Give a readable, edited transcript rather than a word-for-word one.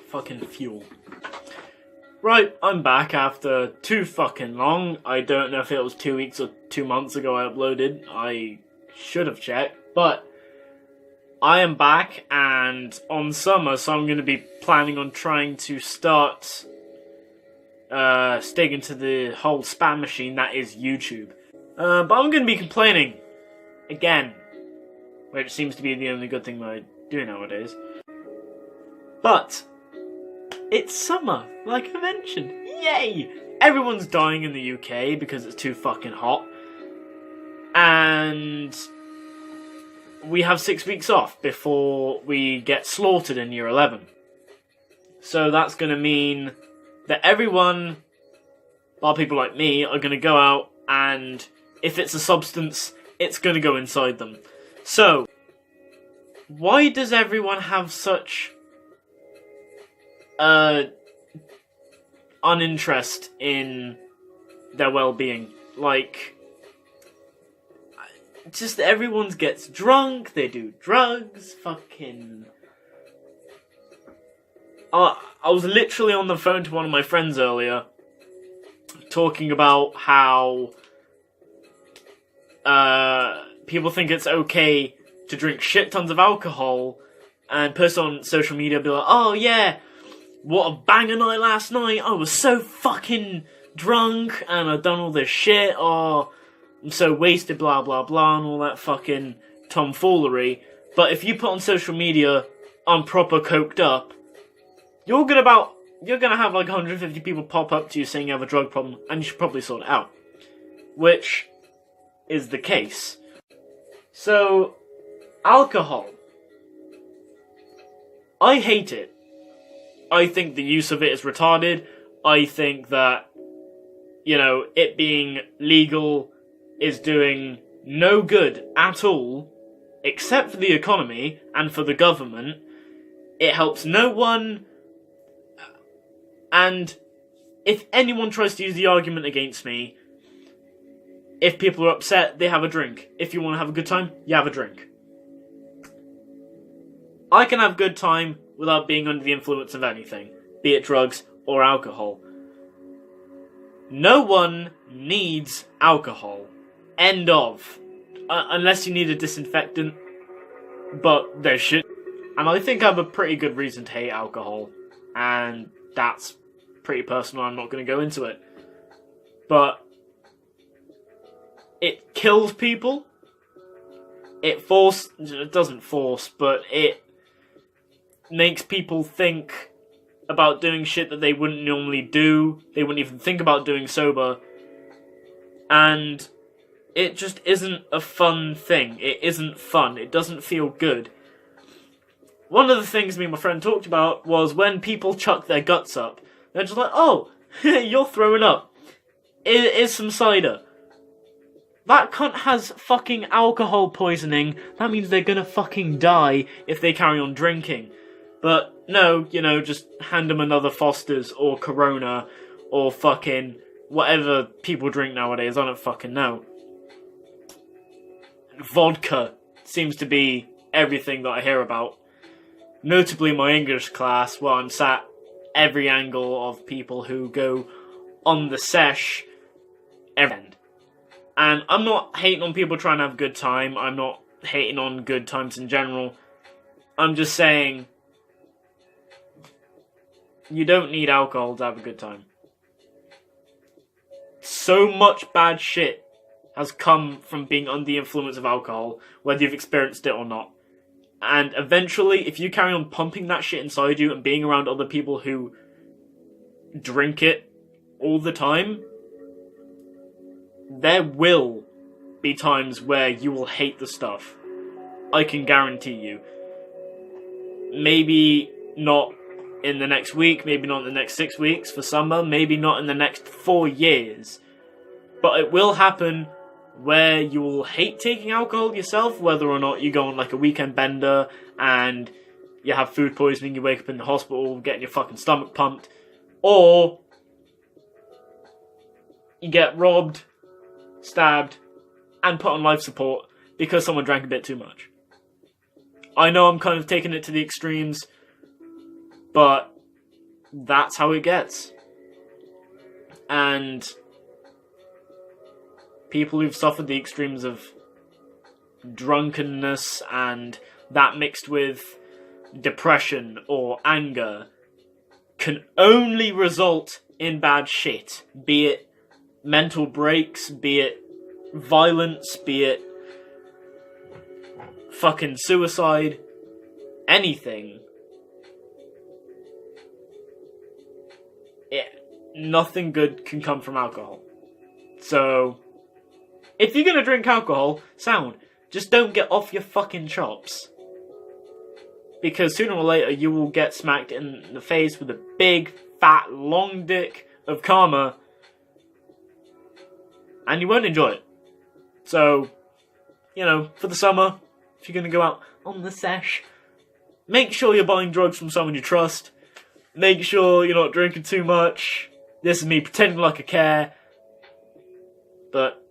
Fucking fuel. Right, I'm back after too fucking long. I don't know if it was 2 weeks or 2 months ago I uploaded. I should have checked. But I am back and on summer, so I'm going to be planning on trying to start sticking to the whole spam machine that is YouTube. But I'm going to be complaining again, which seems to be the only good thing that I do nowadays. But it's summer, like I mentioned. Yay! Everyone's dying in the UK because it's too fucking hot. And we have 6 weeks off before we get slaughtered in year 11. So that's going to mean that everyone, bar people like me, are going to go out and if it's a substance, it's going to go inside them. So, why does everyone have such uninterest in their well-being? Like, just everyone gets drunk, they do drugs, fucking... I was literally on the phone to one of my friends earlier, talking about how people think it's okay to drink shit tons of alcohol and post on social media, be like, oh yeah, what a banger night last night, I was so fucking drunk and I've done all this shit, oh, I'm so wasted, blah blah blah, and all that fucking tomfoolery. But if you put on social media, I'm proper coked up, you're gonna have like 150 people pop up to you saying you have a drug problem and you should probably sort it out. Which is the case. So, alcohol. I hate it. I think the use of it is retarded. I think that, you know, it being legal is doing no good at all, except for the economy and for the government. It helps no one. And if anyone tries to use the argument against me, if people are upset, they have a drink. If you want to have a good time, you have a drink. I can have a good time without being under the influence of anything, be it drugs or alcohol. No one needs alcohol. End of. Unless you need a disinfectant, but there's shit. And I think I have a pretty good reason to hate alcohol, and that's pretty personal, I'm not going to go into it. But it kills people. It doesn't force, but it makes people think about doing shit that they wouldn't normally do. They wouldn't even think about doing sober. And it just isn't a fun thing. It isn't fun. It doesn't feel good. One of the things me and my friend talked about was when people chuck their guts up. They're just like, oh, you're throwing up. Here's some cider. That cunt has fucking alcohol poisoning. That means they're gonna fucking die if they carry on drinking. But no, you know, just hand them another Foster's or Corona or fucking whatever people drink nowadays. I don't fucking know. Vodka seems to be everything that I hear about. Notably my English class, where I'm sat every angle of people who go on the sesh every end. And I'm not hating on people trying to have a good time. I'm not hating on good times in general. I'm just saying, you don't need alcohol to have a good time. So much bad shit has come from being under the influence of alcohol, whether you've experienced it or not. And eventually, if you carry on pumping that shit inside you and being around other people who drink it all the time, there will be times where you will hate the stuff. I can guarantee you. Maybe not in the next week, maybe not in the next 6 weeks for summer, maybe not in the next 4 years. But it will happen where you will hate taking alcohol yourself, whether or not you go on like a weekend bender and you have food poisoning, you wake up in the hospital getting your fucking stomach pumped, or you get robbed, stabbed, and put on life support because someone drank a bit too much. I know I'm kind of taking it to the extremes, But that's how it gets. And people who've suffered the extremes of drunkenness and that mixed with depression or anger can only result in bad shit. Be it mental breaks, be it violence, be it fucking suicide, anything. Nothing good can come from alcohol. So, if you're gonna drink alcohol, sound, just don't get off your fucking chops. Because sooner or later you will get smacked in the face with a big, fat, long dick of karma, and you won't enjoy it. So, for the summer, if you're gonna go out on the sesh, make sure you're buying drugs from someone you trust. Make sure you're not drinking too much. This is me pretending like I care. But